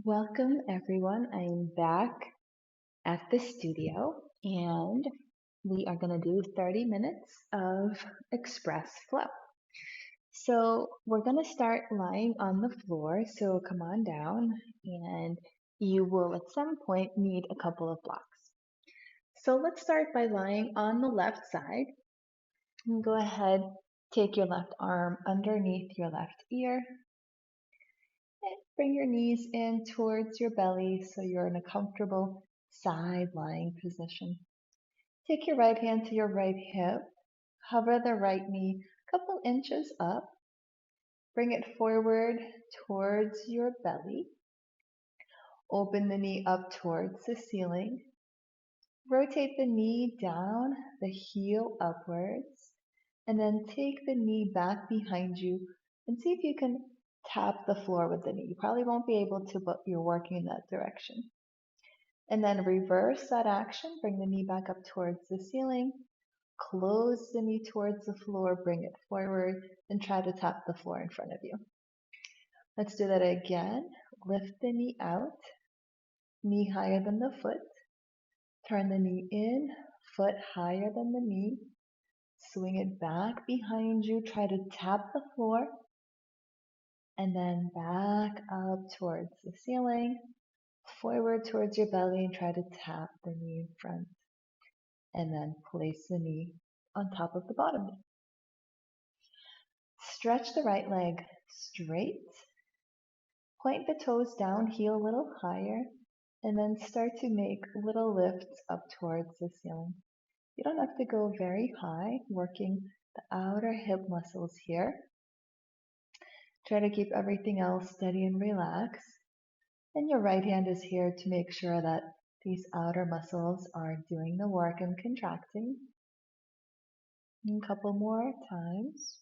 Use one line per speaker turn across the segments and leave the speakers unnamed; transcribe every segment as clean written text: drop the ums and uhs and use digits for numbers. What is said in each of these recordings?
Welcome everyone. I'm back at the studio and we are going to do 30 minutes of express flow. So we're going to start lying on the floor. So come on down and you will at some point need a couple of blocks. So let's start by lying on the left side. And go ahead, take your left arm underneath your left ear. And bring your knees in towards your belly so you're in a comfortable side lying position. Take your right hand to your right hip. Hover the right knee a couple inches up. Bring it forward towards your belly. Open the knee up towards the ceiling. Rotate the knee down, the heel upwards. And then take the knee back behind you and see if you can tap the floor with the knee. You probably won't be able to, but you're working in that direction. And then reverse that action. Bring the knee back up towards the ceiling. Close the knee towards the floor. Bring it forward and try to tap the floor in front of you. Let's do that again. Lift the knee out. Knee higher than the foot. Turn the knee in. Foot higher than the knee. Swing it back behind you. Try to tap the floor. And then back up towards the ceiling. Forward towards your belly and try to tap the knee in front. And then place the knee on top of the bottom knee. Stretch the right leg straight. Point the toes down, heel a little higher, and then start to make little lifts up towards the ceiling. You don't have to go very high, working the outer hip muscles here. Try to keep everything else steady and relaxed. And your right hand is here to make sure that these outer muscles are doing the work and contracting. And a couple more times.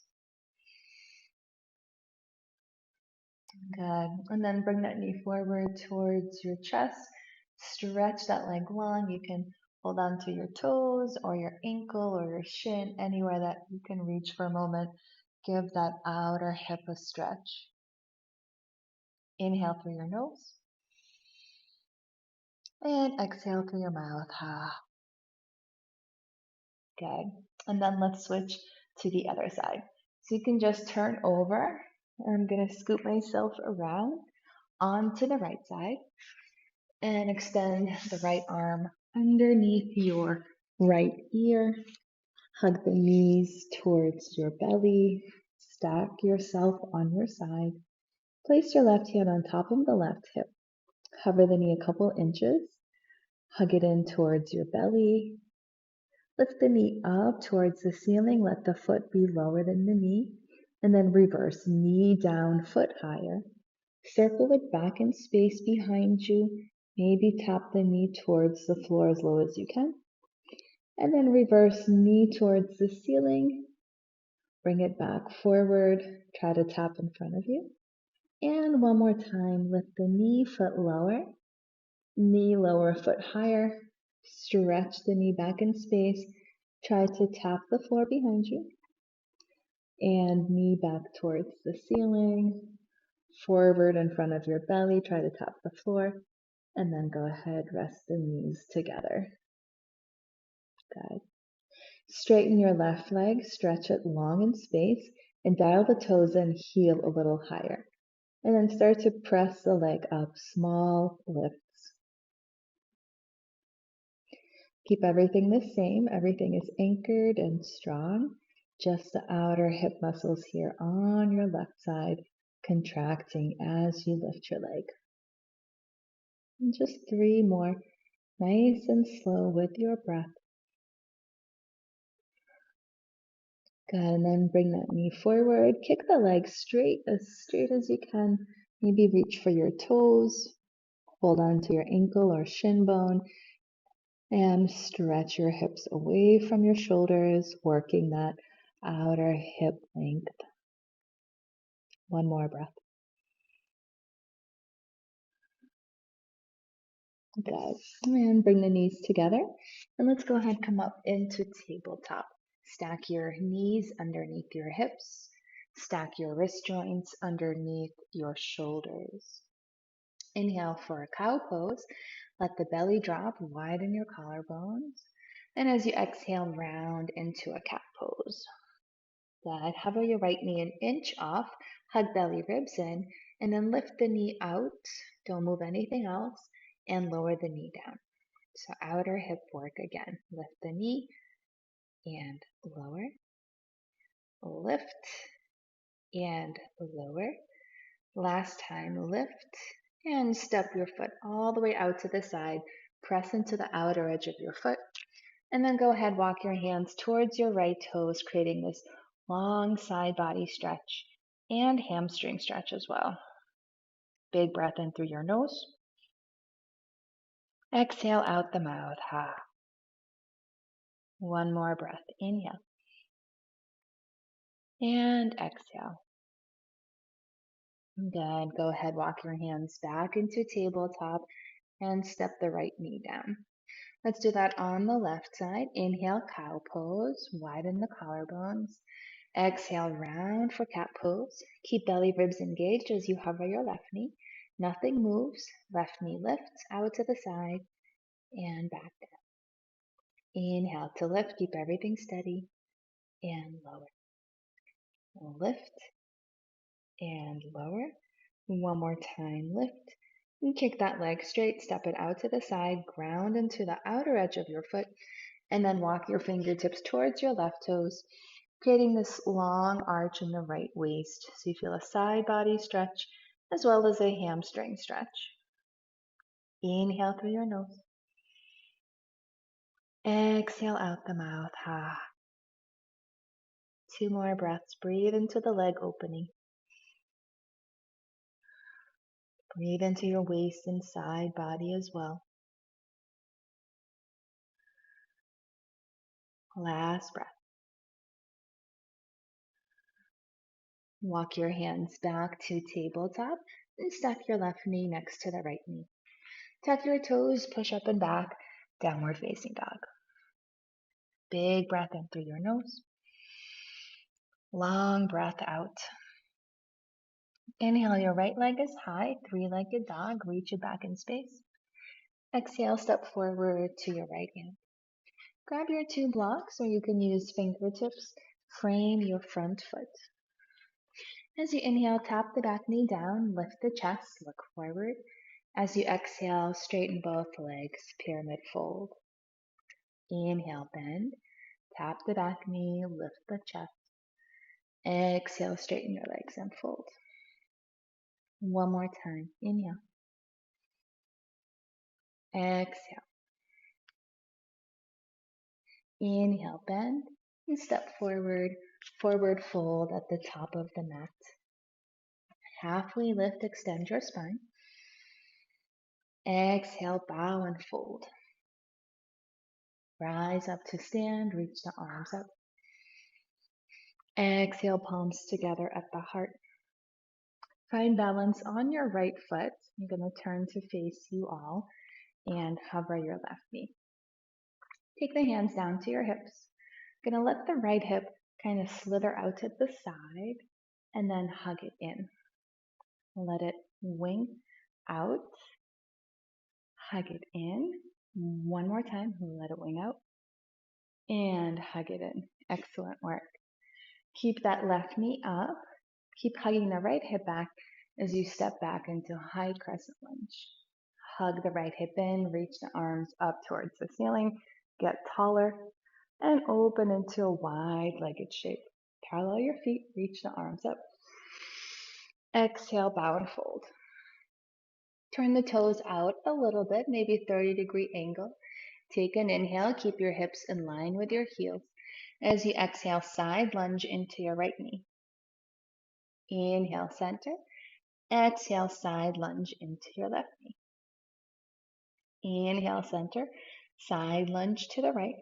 Good. And then bring that knee forward towards your chest. Stretch that leg long. You can hold on to your toes or your ankle or your shin, anywhere that you can reach for a moment. Give that outer hip a stretch. Inhale through your nose. And exhale through your mouth. Good. And then let's switch to the other side. So you can just turn over. I'm going to scoop myself around onto the right side and extend the right arm underneath your right ear. Hug the knees towards your belly. Stack yourself on your side. Place your left hand on top of the left hip. Hover the knee a couple inches. Hug it in towards your belly. Lift the knee up towards the ceiling. Let the foot be lower than the knee. And then reverse, knee down, foot higher. Circle it back in space behind you. Maybe tap the knee towards the floor as low as you can. And then reverse, knee towards the ceiling. Bring it back forward. Try to tap in front of you. And one more time, lift the knee, foot lower. Knee lower, foot higher. Stretch the knee back in space. Try to tap the floor behind you. And knee back towards the ceiling. Forward in front of your belly. Try to tap the floor. And then go ahead, rest the knees together. Good. Straighten your left leg, stretch it long in space, and dial the toes in, heel a little higher. And then start to press the leg up, small lifts. Keep everything the same. Everything is anchored and strong. Just the outer hip muscles here on your left side contracting as you lift your leg. And just 3 more, nice and slow with your breath. Good, and then bring that knee forward. Kick the leg straight as you can. Maybe reach for your toes. Hold on to your ankle or shin bone. And stretch your hips away from your shoulders, working that outer hip length. One more breath. Good. And bring the knees together. And let's go ahead and come up into tabletop. Stack your knees underneath your hips. Stack your wrist joints underneath your shoulders. Inhale for a cow pose. Let the belly drop, widen your collarbones. And as you exhale, round into a cat pose. Good. Hover your right knee an inch off, hug belly ribs in, and then lift the knee out. Don't move anything else, and lower the knee down. So outer hip work again. Lift the knee and lower, lift and lower. Last time, lift and step your foot all the way out to the side. Press into the outer edge of your foot. And then go ahead, walk your hands towards your right toes, creating this long side body stretch and hamstring stretch as well. Big breath in through your nose. Exhale out the mouth. Ha. One more breath. Inhale. And exhale. Good. Go ahead, walk your hands back into tabletop and step the right knee down. Let's do that on the left side. Inhale, cow pose. Widen the collarbones. Exhale, round for cat pose. Keep belly ribs engaged as you hover your left knee. Nothing moves. Left knee lifts out to the side and back down. Inhale to lift. Keep everything steady and lower. Lift and lower. One more time. Lift and kick that leg straight. Step it out to the side. Ground into the outer edge of your foot. And then walk your fingertips towards your left toes, creating this long arch in the right waist. So you feel a side body stretch as well as a hamstring stretch. Inhale through your nose. Exhale out the mouth. Ha. Two more breaths. Breathe into the leg opening. Breathe into your waist and side body as well. Last breath. Walk your hands back to tabletop and stack your left knee next to the right knee. Tuck your toes, push up and back, downward facing dog. Big breath in through your nose. Long breath out. Inhale, your right leg is high, three-legged dog. Reach it back in space. Exhale, step forward to your right hand. Grab your two blocks, or you can use fingertips. Frame your front foot. As you inhale, tap the back knee down, lift the chest, look forward. As you exhale, straighten both legs, pyramid fold. Inhale, bend. Tap the back knee, lift the chest. Exhale, straighten your legs and fold. One more time. Inhale. Exhale. Inhale, bend and step forward. Forward fold at the top of the mat. Halfway lift, extend your spine. Exhale, bow and fold. Rise up to stand, reach the arms up. Exhale, palms together at the heart. Find balance on your right foot. I'm going to turn to face you all and hover your left knee. Take the hands down to your hips. Going to let the right hip kind of slither out to the side and then hug it in. Let it wing out. Hug it in. One more time. Let it wing out. And hug it in. Excellent work. Keep that left knee up. Keep hugging the right hip back as you step back into high crescent lunge. Hug the right hip in. Reach the arms up towards the ceiling. Get taller and open into a wide-legged shape. Parallel your feet. Reach the arms up. Exhale, bow and fold. Turn the toes out a little bit, maybe 30-degree angle. Take an inhale, keep your hips in line with your heels. As you exhale, side lunge into your right knee. Inhale, center. Exhale, side lunge into your left knee. Inhale, center. Side lunge to the right.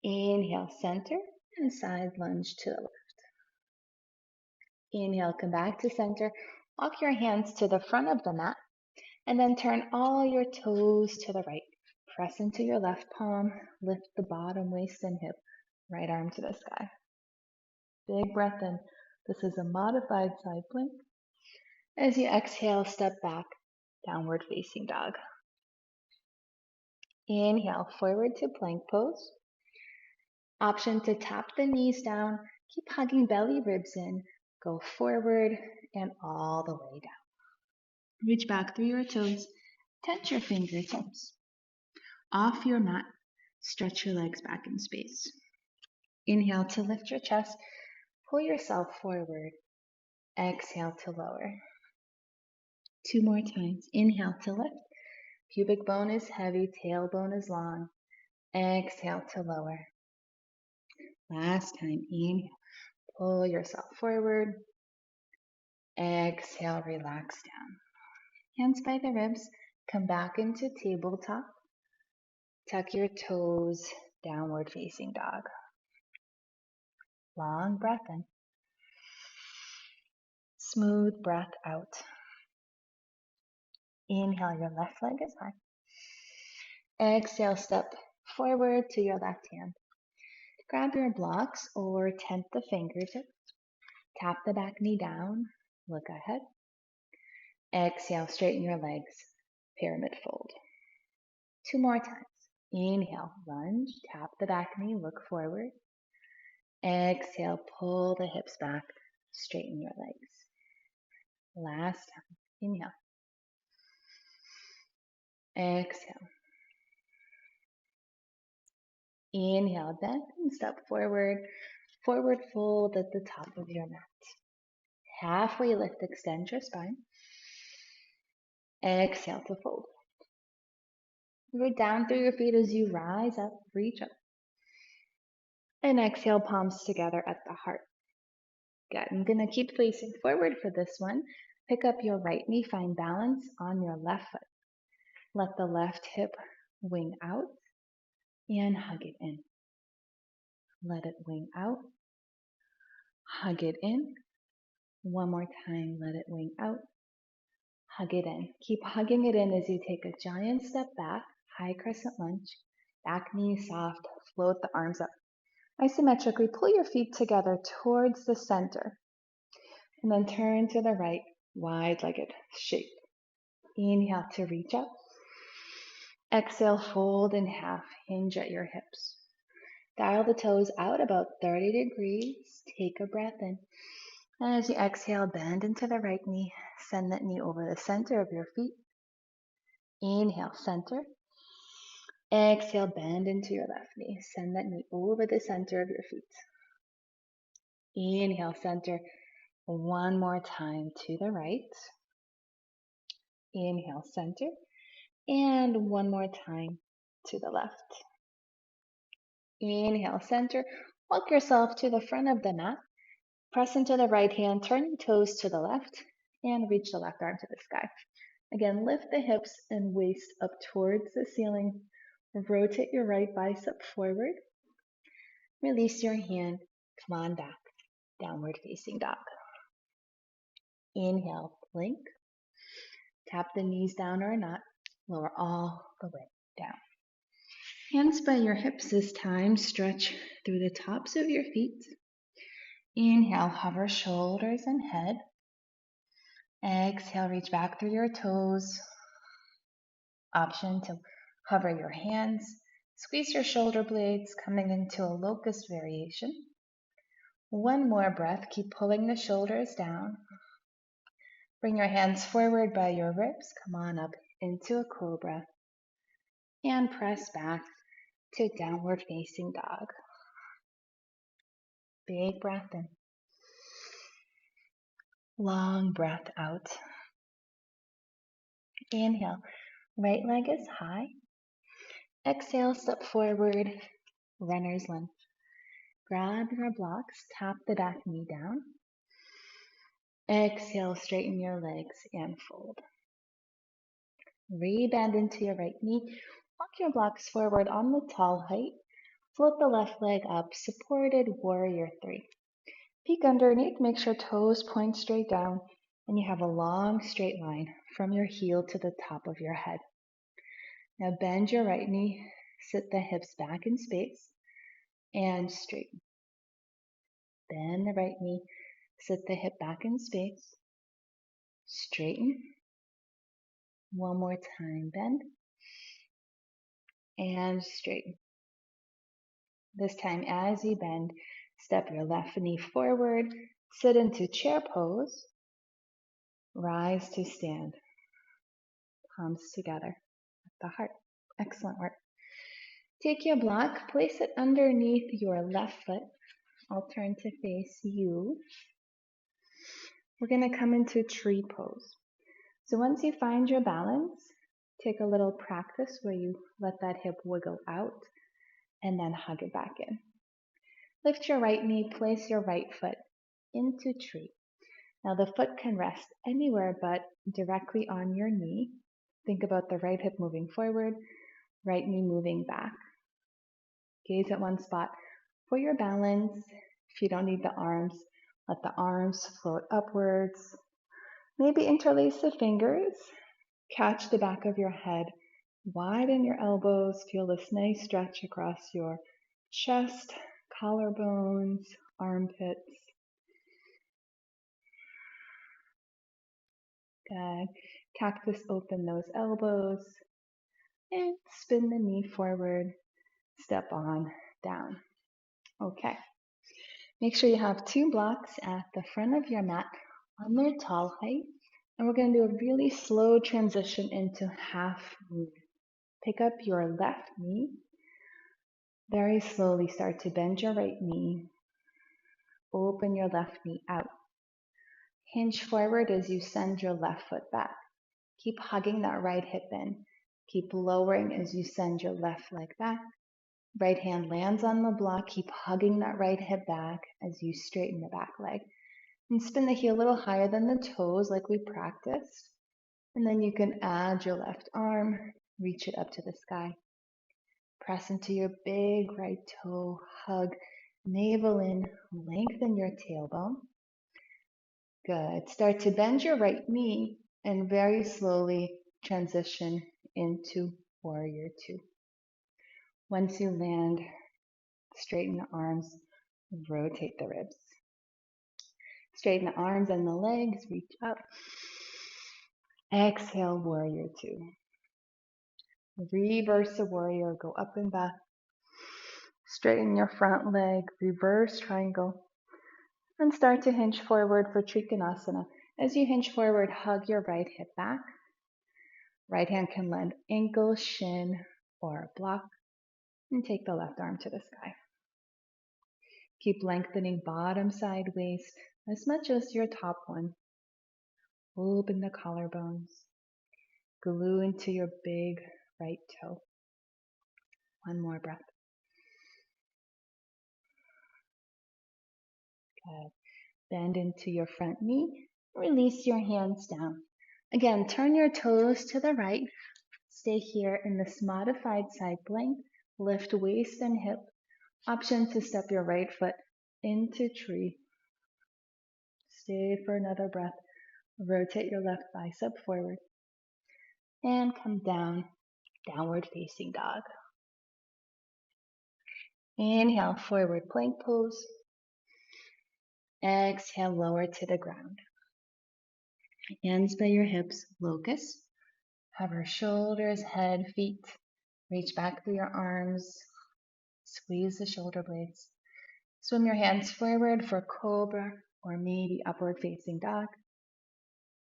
Inhale, center. And side lunge to the left. Inhale, come back to center. Walk your hands to the front of the mat. And then turn all your toes to the right. Press into your left palm. Lift the bottom, waist, and hip. Right arm to the sky. Big breath in. This is a modified side plank. As you exhale, step back, downward facing dog. Inhale, forward to plank pose. Option to tap the knees down, keep hugging belly ribs in, go forward and all the way down. Reach back through your toes, tense your fingertips. Off your mat, stretch your legs back in space. Inhale to lift your chest, pull yourself forward. Exhale to lower. 2 more times. Inhale to lift. Pubic bone is heavy, tailbone is long. Exhale to lower. Last time. Inhale. Pull yourself forward. Exhale, relax down. Hands by the ribs. Come back into tabletop. Tuck your toes. Downward facing dog. Long breath in. Smooth breath out. Inhale, your left leg is high. Exhale, step forward to your left hand. Grab your blocks or tent the fingertips. Tap the back knee down. Look ahead. Exhale, straighten your legs. Pyramid fold. 2 more times. Inhale, lunge. Tap the back knee. Look forward. Exhale, pull the hips back. Straighten your legs. Last time. Inhale. Exhale. Inhale, bend and step forward. Forward fold at the top of your mat. Halfway lift, extend your spine. Exhale to fold. Root down through your feet as you rise up, reach up. And exhale, palms together at the heart. Good. I'm going to keep facing forward for this one. Pick up your right knee, find balance on your left foot. Let the left hip wing out and hug it in. Let it wing out, hug it in. One more time, let it wing out, hug it in. Keep hugging it in as you take a giant step back, high crescent lunge, back knee soft, float the arms up. Isometrically pull your feet together towards the center and then turn to the right, wide-legged shape. Inhale to reach up. Exhale, fold in half, hinge at your hips. Dial the toes out about 30 degrees. Take a breath in. And as you exhale, bend into the right knee. Send that knee over the center of your feet. Inhale, center. Exhale, bend into your left knee. Send that knee over the center of your feet. Inhale, center. One more time to the right. Inhale, center. And one more time to the left. Inhale, center. Walk yourself to the front of the mat. Press into the right hand, turn your toes to the left, and reach the left arm to the sky. Again, lift the hips and waist up towards the ceiling. Rotate your right bicep forward. Release your hand. Come on back. Downward facing dog. Inhale, plank. Tap the knees down or not. Lower all the way down. Hands by your hips this time. Stretch through the tops of your feet. Inhale, hover shoulders and head. Exhale, reach back through your toes. Option to hover your hands. Squeeze your shoulder blades, coming into a locust variation. One more breath. Keep pulling the shoulders down. Bring your hands forward by your ribs. Come on up into a cobra. And press back to downward facing dog. Big breath in. Long breath out. Inhale. Right leg is high. Exhale, step forward. Runner's lunge. Grab your blocks. Tap the back knee down. Exhale, straighten your legs and fold. Rebend into your right knee. Walk your blocks forward on the tall height. Float the left leg up, supported warrior 3. Peek underneath, make sure toes point straight down, and you have a long straight line from your heel to the top of your head. Now bend your right knee, sit the hips back in space, and straighten. Bend the right knee, sit the hip back in space, straighten. One more time, bend and straighten. This time, as you bend, step your left knee forward, sit into chair pose, rise to stand, palms together at the heart. Excellent work. Take your block, place it underneath your left foot. I'll turn to face you. We're going to come into tree pose. So once you find your balance, take a little practice where you let that hip wiggle out and then hug it back in. Lift your right knee, place your right foot into tree. Now the foot can rest anywhere but directly on your knee. Think about the right hip moving forward, right knee moving back. Gaze at one spot for your balance. If you don't need the arms, let the arms float upwards. Maybe interlace the fingers. Catch the back of your head. Widen your elbows. Feel this nice stretch across your chest, collarbones, armpits. Good. Cactus, open those elbows. And spin the knee forward. Step on down. Okay. Make sure you have two blocks at the front of your mat on their tall height. And we're going to do a really slow transition into half moon. Pick up your left knee. Very slowly start to bend your right knee. Open your left knee out. Hinge forward as you send your left foot back. Keep hugging that right hip in. Keep lowering as you send your left leg back. Right hand lands on the block. Keep hugging that right hip back as you straighten the back leg. And spin the heel a little higher than the toes like we practiced. And then you can add your left arm, reach it up to the sky. Press into your big right toe, hug, navel in, lengthen your tailbone. Good. Start to bend your right knee and very slowly transition into warrior two. Once you land, straighten the arms, rotate the ribs. Straighten the arms and the legs, reach up. Exhale, warrior two. Reverse the warrior, go up and back. Straighten your front leg, reverse triangle. And start to hinge forward for Trikonasana. As you hinge forward, hug your right hip back. Right hand can land ankle, shin, or block. And take the left arm to the sky. Keep lengthening bottom side waist as much as your top one. Open the collarbones. Glue into your big right toe. One more breath. Good. Bend into your front knee. Release your hands down. Again, turn your toes to the right. Stay here in this modified side plank. Lift waist and hip. Option to step your right foot into tree. Stay for another breath. Rotate your left bicep forward. And come down, downward facing dog. Inhale, forward plank pose. Exhale, lower to the ground. Hands by your hips, locust. Hover shoulders, head, feet. Reach back through your arms. Squeeze the shoulder blades. Swim your hands forward for cobra or maybe upward facing dog.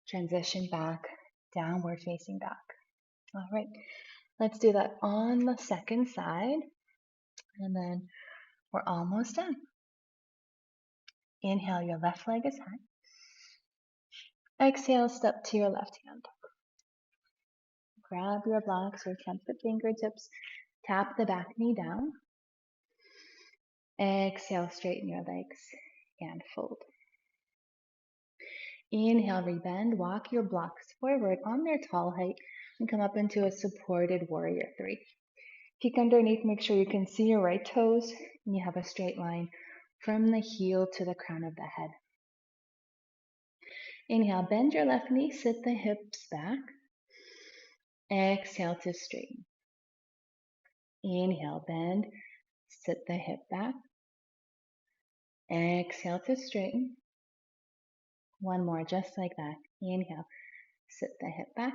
Transition back, downward facing dog. All right, let's do that on the second side. And then we're almost done. Inhale, your left leg is high. Exhale, step to your left hand. Grab your blocks or front foot fingertips. Tap the back knee down. Exhale, straighten your legs and fold. Inhale, rebend. Walk your blocks forward on their tall height and come up into a supported warrior three. Peek underneath, make sure you can see your right toes and you have a straight line from the heel to the crown of the head. Inhale, bend your left knee, sit the hips back. Exhale to straighten. Inhale, bend, sit the hip back. Exhale to straighten. One more, just like that. Inhale, sit the hip back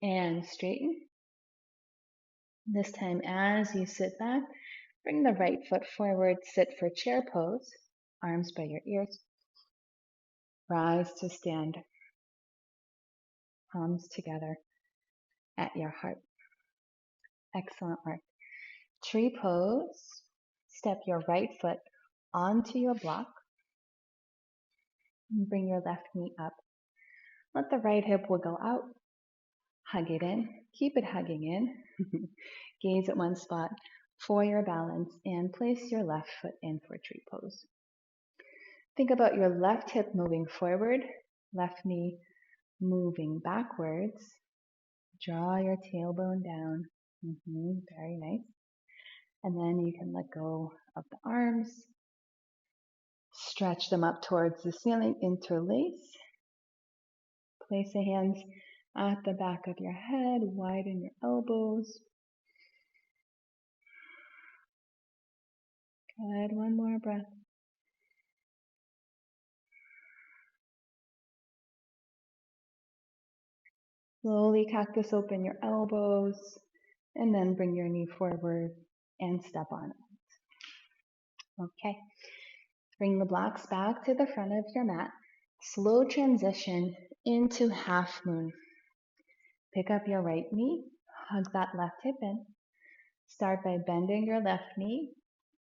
and straighten. This time, as you sit back, bring the right foot forward, sit for chair pose, arms by your ears. Rise to stand, palms together at your heart. Excellent work. Tree pose. Step your right foot onto your block. And bring your left knee up. Let the right hip wiggle out. Hug it in. Keep it hugging in. Gaze at one spot for your balance and place your left foot in for tree pose. Think about your left hip moving forward, left knee moving backwards. Draw your tailbone down. Very nice. And then you can let go of the arms. Stretch them up towards the ceiling. Interlace. Place the hands at the back of your head. Widen your elbows. Good. One more breath. Slowly cactus open your elbows and then bring your knee forward and step on it. Okay. Bring the blocks back to the front of your mat. Slow transition into half moon. Pick up your right knee. Hug that left hip in. Start by bending your left knee.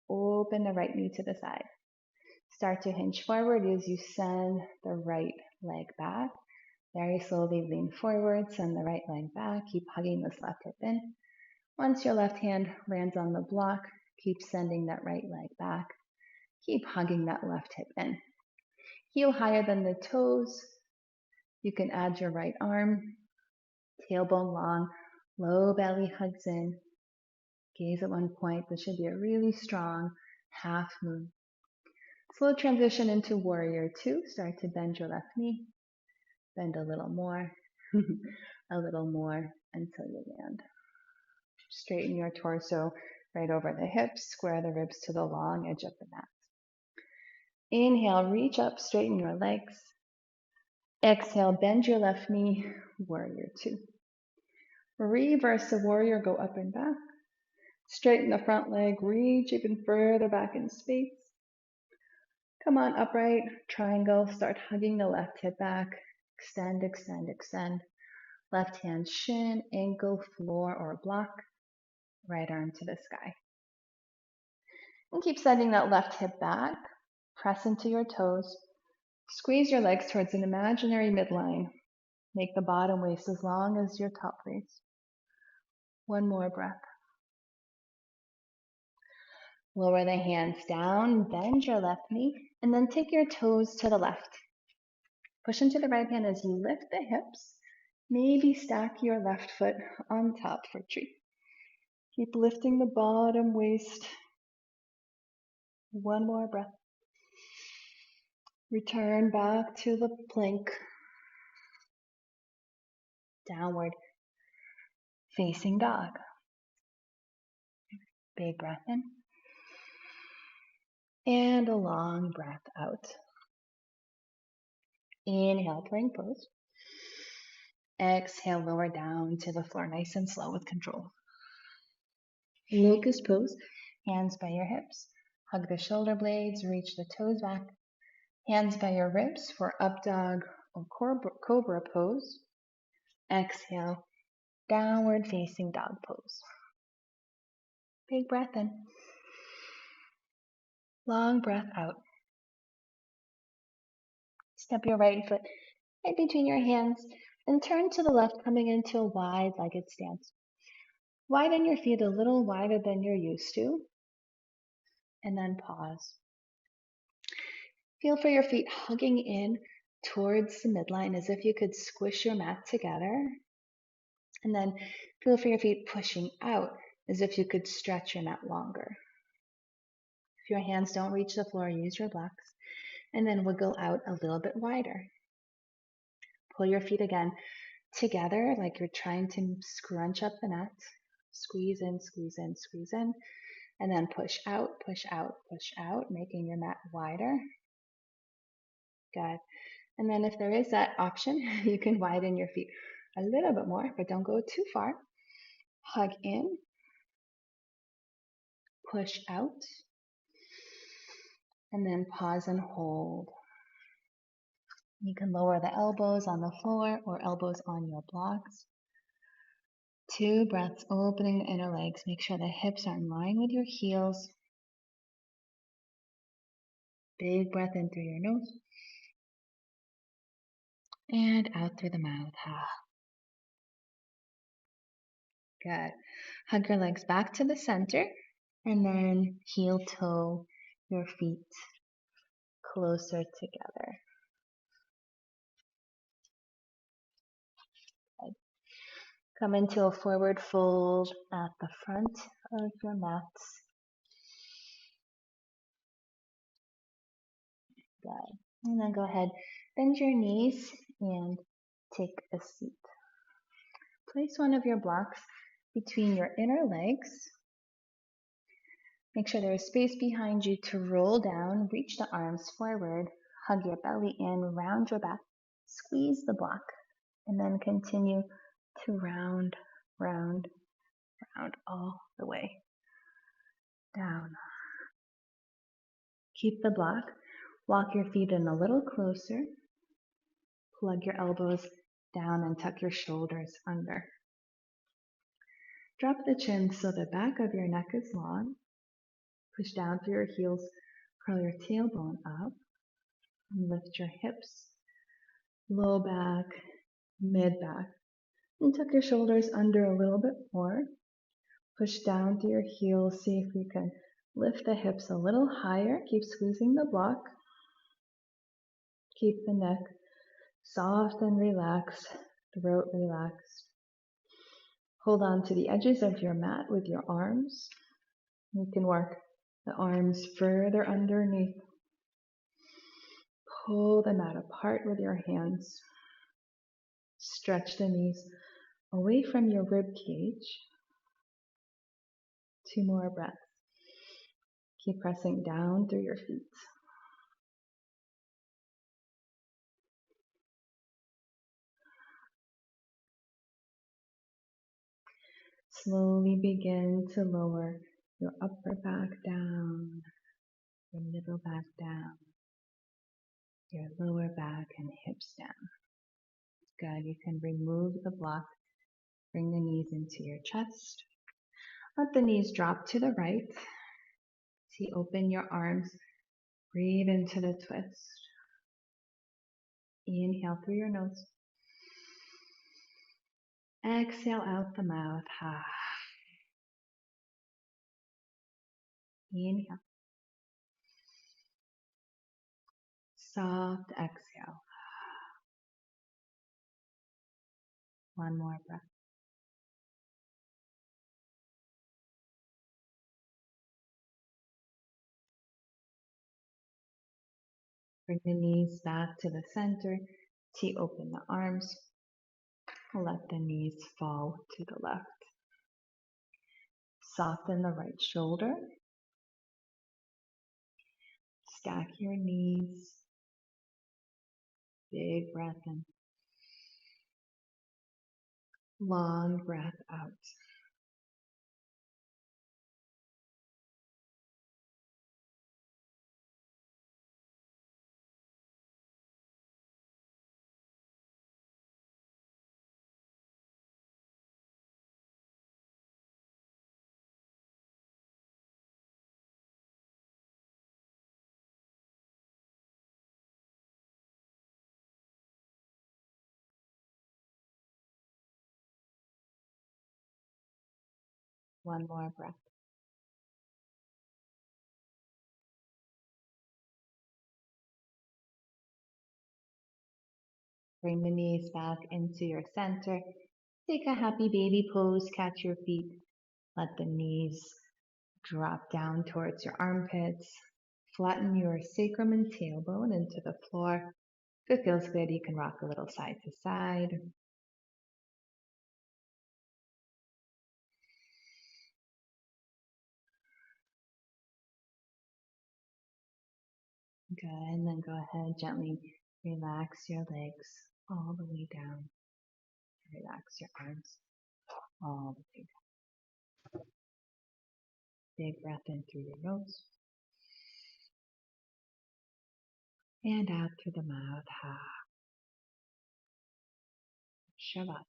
Open the right knee to the side. Start to hinge forward as you send the right leg back. Very slowly lean forward, send the right leg back. Keep hugging this left hip in. Once your left hand lands on the block, keep sending that right leg back. Keep hugging that left hip in. Heel higher than the toes. You can add your right arm. Tailbone long, low belly hugs in. Gaze at one point. This should be a really strong half moon. Slow transition into warrior two. Start to bend your left knee. Bend a little more, a little more until you land. Straighten your torso right over the hips. Square the ribs to the long edge of the mat. Inhale, reach up, straighten your legs. Exhale, bend your left knee, warrior two. Reverse the warrior, go up and back. Straighten the front leg, reach even further back in space. Come on, upright, triangle, start hugging the left hip back. Extend, extend, extend. Left hand shin, ankle, floor, or block. Right arm to the sky. And keep sending that left hip back. Press into your toes. Squeeze your legs towards an imaginary midline. Make the bottom waist as long as your top waist. One more breath. Lower the hands down, bend your left knee, and then take your toes to the left. Push into the right hand as you lift the hips. Maybe stack your left foot on top for tree. Keep lifting the bottom waist. One more breath. Return back to the plank. Downward facing dog. Big breath in. And a long breath out. Inhale, plank pose. Exhale, lower down to the floor, nice and slow with control. Locust pose, hands by your hips. Hug the shoulder blades, reach the toes back. Hands by your ribs for up dog or cobra pose. Exhale, downward facing dog pose. Big breath in. Long breath out. Step your right foot right between your hands and turn to the left, coming into a wide-legged stance. Widen your feet a little wider than you're used to, and then pause. Feel for your feet hugging in towards the midline as if you could squish your mat together. And then feel for your feet pushing out as if you could stretch your mat longer. If your hands don't reach the floor, use your blocks. And then wiggle out a little bit wider. Pull your feet again together like you're trying to scrunch up the mat. Squeeze in, squeeze in, squeeze in. And then push out, push out, push out, making your mat wider. Good. And then if there is that option, you can widen your feet a little bit more, but don't go too far. Hug in, push out, and then pause and hold. You can lower the elbows on the floor or elbows on your blocks. 2 breaths, opening the inner legs. Make sure the hips are in line with your heels. Big breath in through your nose and out through the mouth. Good. Hug your legs back to the center and then heel toe your feet closer together. Good. Come into a forward fold at the front of your mat. Good. And then go ahead, bend your knees and take a seat. Place one of your blocks between your inner legs. Make sure there is space behind you to roll down, reach the arms forward, hug your belly in, round your back, squeeze the block, and then continue to round, round, round all the way down. Keep the block. Walk your feet in a little closer. Plug your elbows down and tuck your shoulders under. Drop the chin so the back of your neck is long. Push down through your heels. Curl your tailbone up. And lift your hips. Low back, mid back. And tuck your shoulders under a little bit more. Push down through your heels. See if you can lift the hips a little higher. Keep squeezing the block. Keep the neck soft and relaxed, throat relaxed. Hold on to the edges of your mat with your arms. You can work the arms further underneath. Pull the mat apart with your hands. Stretch the knees away from your rib cage. 2 more breaths. Keep pressing down through your feet. Slowly begin to lower your upper back down, your middle back down, your lower back and hips down. Good. You can remove the block. Bring the knees into your chest. Let the knees drop to the right. See, open your arms. Breathe into the twist. Inhale through your nose. Exhale out the mouth. Inhale. Soft exhale. One more breath. Bring the knees back to the center. T open the arms. Let the knees fall to the left. Soften the right shoulder. Stack your knees. Big breath in. Long breath out. One more breath. Bring the knees back into your center. Take a happy baby pose. Catch your feet. Let the knees drop down towards your armpits. Flatten your sacrum and tailbone into the floor. If it feels good, you can rock a little side to side. Good, and then go ahead, gently Relax your legs all the way down. Relax your arms all the way down. Big breath in through your nose and out through the mouth. Ha. Shavasana.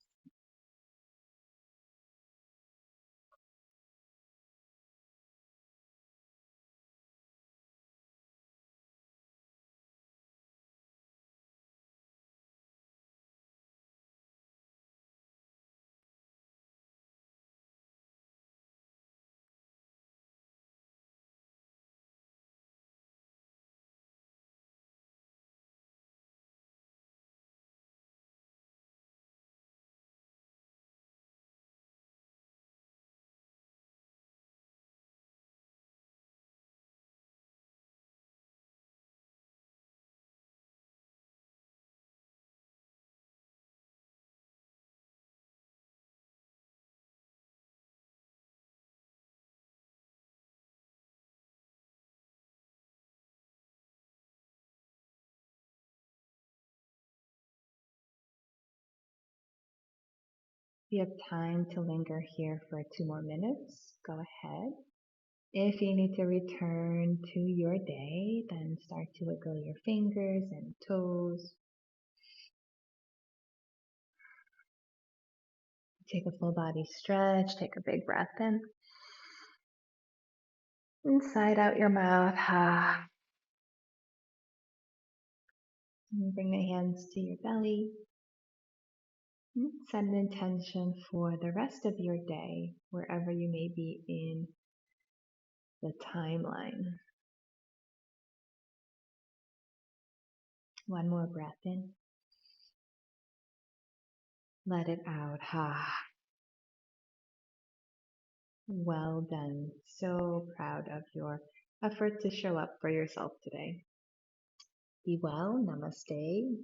If you have time to linger here for 2 more minutes, go ahead. If you need to return to your day, then start to wiggle your fingers and toes. Take a full body stretch. Take a big breath in. Inside out your mouth. Ha. And bring the hands to your belly. Set an intention for the rest of your day, wherever you may be in the timeline. One more breath in. Let it out. Ha. Well done. So proud of your effort to show up for yourself today. Be well. Namaste.